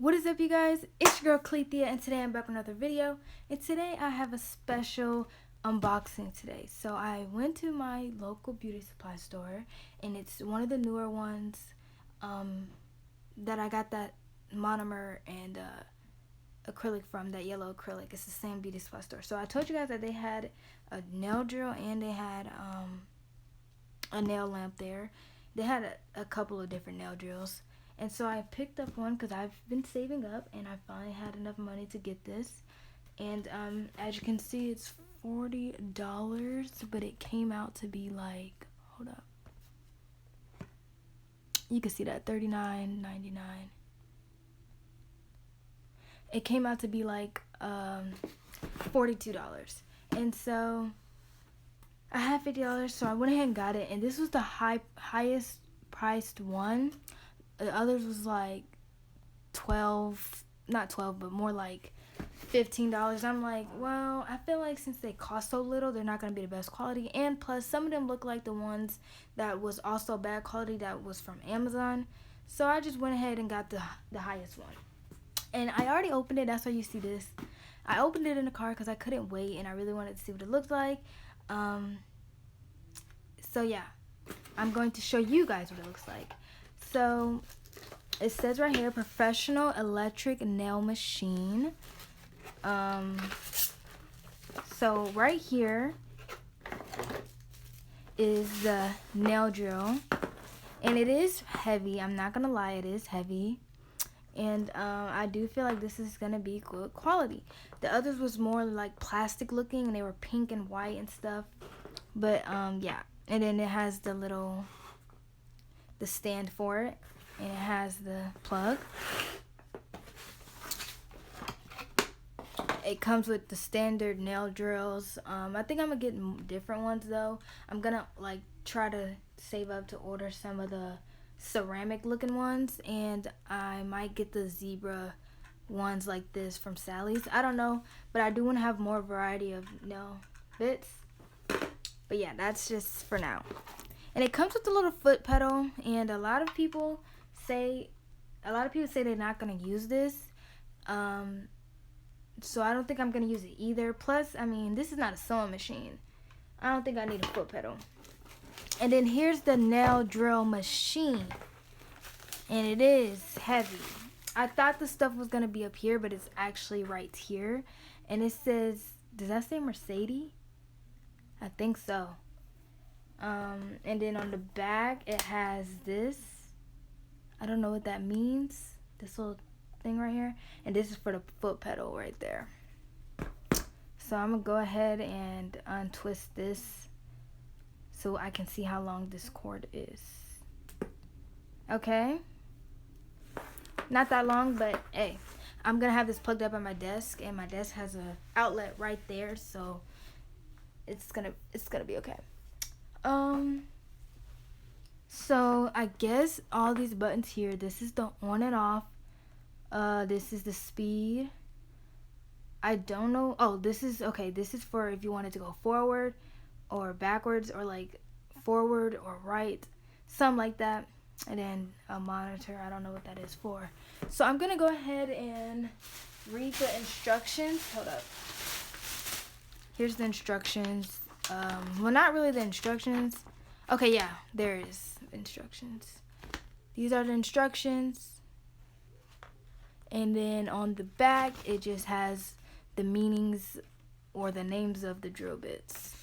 What is up, you guys? It's your girl Clethia, and today I'm back with another video. And today I have a special unboxing today. So I went to my local beauty supply store, and it's one of the newer ones that I got that monomer and acrylic from, that yellow acrylic. It's the same beauty supply store. So I told you guys that they had a nail drill and they had a nail lamp there. They had a couple of different nail drills. And so I picked up one because I've been saving up and I finally had enough money to get this. And as you can see, it's $40, but it came out to be like, hold up. You can see that, $39.99. It came out to be like $42. And so I had $50, so I went ahead and got it. And this was the highest priced one. The others was like not 12, but more like $15. I'm like, well, I feel like since they cost so little, they're not going to be the best quality. And plus, some of them look like the ones that was also bad quality that was from Amazon. So I just went ahead and got the highest one. And I already opened it. That's why you see this. I opened it in the car because I couldn't wait and I really wanted to see what it looked like. So yeah, I'm going to show you guys what it looks like. So it says right here, professional electric nail machine. So right here is the nail drill, and it is heavy. I'm not gonna lie, it is heavy. And I do feel like this is gonna be good quality. The others was more like plastic looking and they were pink and white and stuff. But yeah, and then it has the stand for it, and it has the plug. It comes with the standard nail drills. I think I'm gonna get different ones though. I'm gonna like try to save up to order some of the ceramic looking ones, and I might get the zebra ones like this from Sally's. I don't know, but I do want to have more variety of nail bits. But yeah, that's just for now. And it comes with a little foot pedal, and a lot of people say they're not gonna use this. So I don't think I'm gonna use it either. Plus, I mean, this is not a sewing machine. I don't think I need a foot pedal. And then here's the nail drill machine, and it is heavy. I thought the stuff was gonna be up here, but it's actually right here. And it says, does that say Mercedes? I think so. And then on the back it has this. I don't know what that means. This little thing right here. And this is for the foot pedal right there. So I'm gonna go ahead and untwist this so I can see how long this cord is. Okay. Not that long, but hey, I'm gonna have this plugged up on my desk, and my desk has a outlet right there, so it's gonna be okay. So I guess all these buttons here, this is the on and off. This is the speed. I don't know. Oh, this is for if you wanted to go forward or backwards, or like forward or right, something like that. And then a monitor, I don't know what that is for. So I'm gonna go ahead and read the instructions. Hold up. Here's the instructions. Well, not really the instructions. Okay, yeah, there is instructions. These are the instructions. And then on the back, it just has the meanings or the names of the drill bits.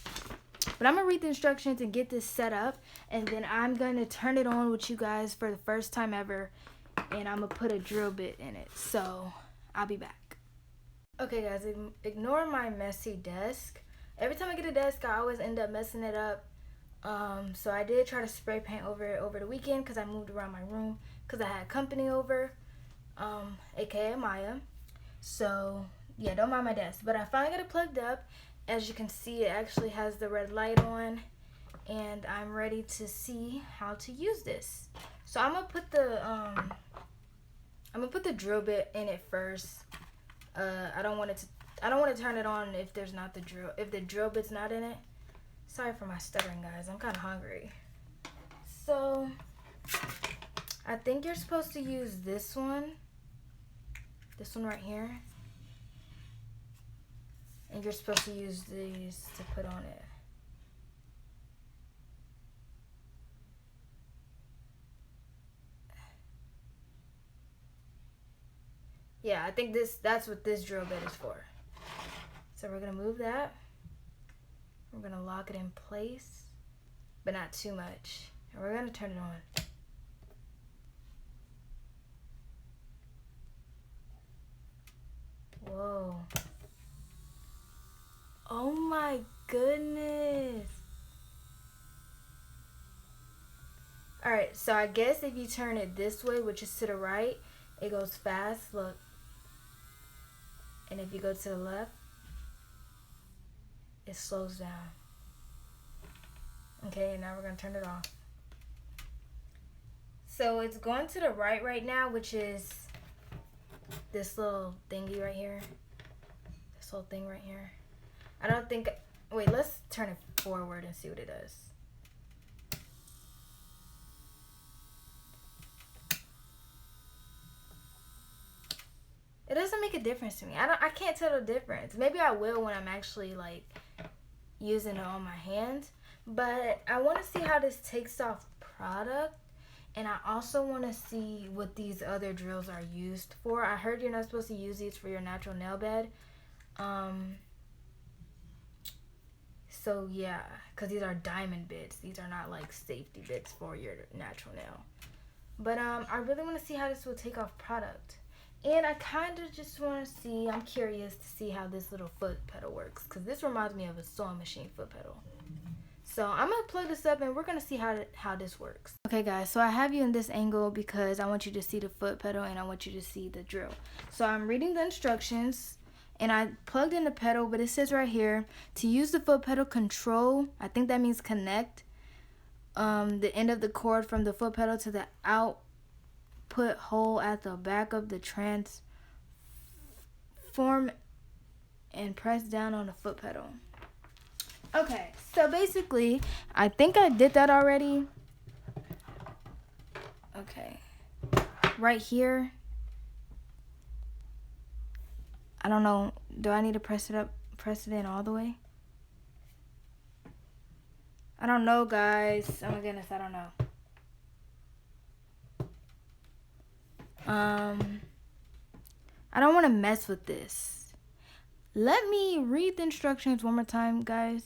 But I'm going to read the instructions and get this set up. And then I'm going to turn it on with you guys for the first time ever. And I'm going to put a drill bit in it. So, I'll be back. Okay, guys, ignore my messy desk. Every time I get a desk, I always end up messing it up. So I did try to spray paint over it over the weekend because I moved around my room because I had company over, aka Maya. So yeah, don't mind my desk. But I finally got it plugged up. As you can see, it actually has the red light on, and I'm ready to see how to use this. So I'm gonna put the drill bit in it first. I don't want to turn it on if the drill bit's not in it. Sorry for my stuttering, guys. I'm kind of hungry. So I think you're supposed to use this one. This one right here. And you're supposed to use these to put on it. Yeah, I think that's what this drill bit is for. So we're gonna move that. We're gonna lock it in place, but not too much. And we're gonna turn it on. Whoa. Oh my goodness. Alright, so I guess if you turn it this way, which is to the right, it goes fast. Look. And if you go to the left, it slows down. Okay, now we're going to turn it off. So it's going to the right now, which is this little thingy right here. This little thing right here. I don't think... Wait, let's turn it forward and see what it does. It doesn't make a difference to me. I can't tell the difference. Maybe I will when I'm actually like using it on my hands. But I want to see how this takes off product. And I also want to see what these other drills are used for. I heard you're not supposed to use these for your natural nail bed. So yeah, because these are diamond bits. These are not like safety bits for your natural nail. But I really want to see how this will take off product. And I kind of just want to see, I'm curious to see how this little foot pedal works. Because this reminds me of a sewing machine foot pedal. So I'm going to plug this up and we're going to see how this works. Okay guys, so I have you in this angle because I want you to see the foot pedal and I want you to see the drill. So I'm reading the instructions and I plugged in the pedal, but it says right here, to use the foot pedal, control, I think that means connect, the end of the cord from the foot pedal to the output hole at the back of the transform and press down on the foot pedal. Okay, so basically, I think I did that already. Okay, right here. I don't know, do I need to press it in all the way? I don't know, guys. Oh my goodness, I don't know. I don't want to mess with this. Let me read the instructions one more time, guys.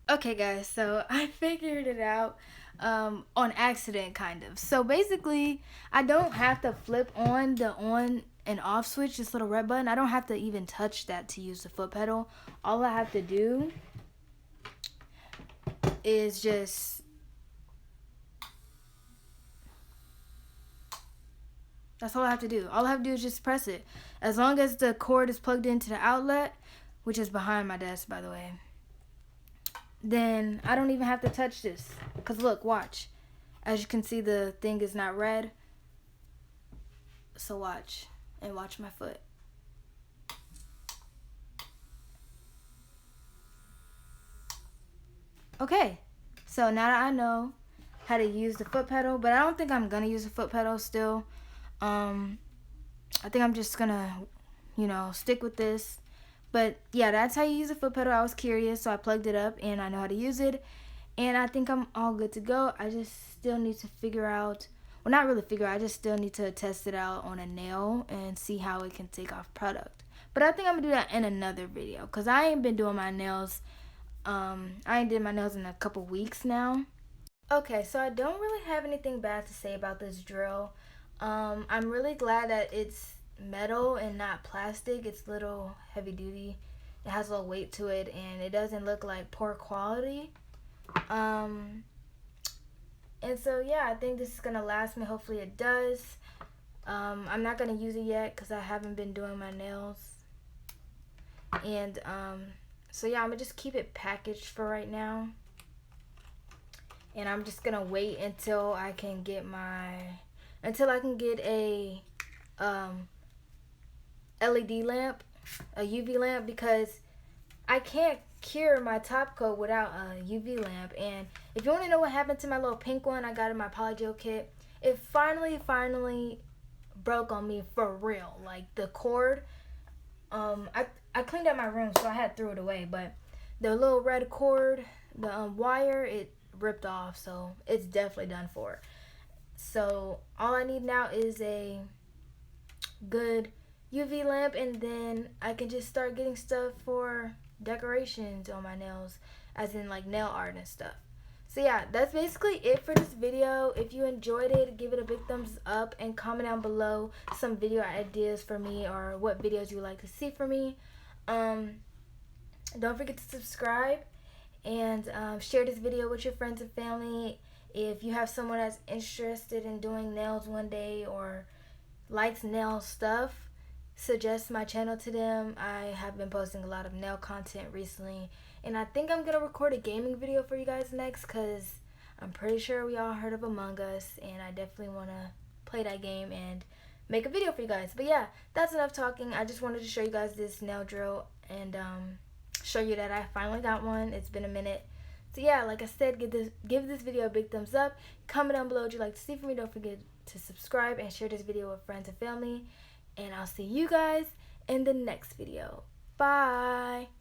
Okay, guys, so I figured it out on accident, kind of. So basically, I don't have to flip on the on and off switch, this little red button. I don't have to even touch that to use the foot pedal. All I have to do is just... That's all I have to do. All I have to do is just press it. As long as the cord is plugged into the outlet, which is behind my desk, by the way, then I don't even have to touch this. Because look, watch. As you can see, the thing is not red. So watch. And watch my foot. Okay. So now that I know how to use the foot pedal, but I don't think I'm going to use the foot pedal still. I think I'm just gonna, stick with this. But yeah, that's how you use a foot pedal. I was curious, so I plugged it up and I know how to use it. And I think I'm all good to go. I just still need to figure out, well, not really figure out, I just still need to test it out on a nail and see how it can take off product. But I think I'm gonna do that in another video because I ain't been doing my nails. I ain't did my nails in a couple weeks now. Okay, so I don't really have anything bad to say about this drill. I'm really glad that it's metal and not plastic. It's a little heavy duty. It has a little weight to it and it doesn't look like poor quality. And so yeah, I think this is gonna last me. Hopefully it does. I'm not gonna use it yet because I haven't been doing my nails. And so yeah, I'm gonna just keep it packaged for right now. And I'm just gonna wait until I can get a LED lamp, a UV lamp, because I can't cure my top coat without a UV lamp. And if you want to know what happened to my little pink one I got in my polygel kit, it finally broke on me for real. Like the cord, I cleaned out my room, so I had threw it away. But the little red cord, the wire, it ripped off, so it's definitely done for. So all I need now is a good UV lamp, and then I can just start getting stuff for decorations on my nails, as in like nail art and stuff. So yeah, that's basically it for this video. If you enjoyed it, give it a big thumbs up and comment down below some video ideas for me or what videos you would like to see from me. Don't forget to subscribe and share this video with your friends and family. If you have someone that's interested in doing nails one day or likes nail stuff, suggest my channel to them. I have been posting a lot of nail content recently, and I think I'm gonna record a gaming video for you guys next, because I'm pretty sure we all heard of Among Us, and I definitely want to play that game and make a video for you guys. But yeah, that's enough talking. I just wanted to show you guys this nail drill and show you that I finally got one. It's been a minute. So yeah, like I said, give this video a big thumbs up. Comment down below what you'd like to see from me. Don't forget to subscribe and share this video with friends and family. And I'll see you guys in the next video. Bye.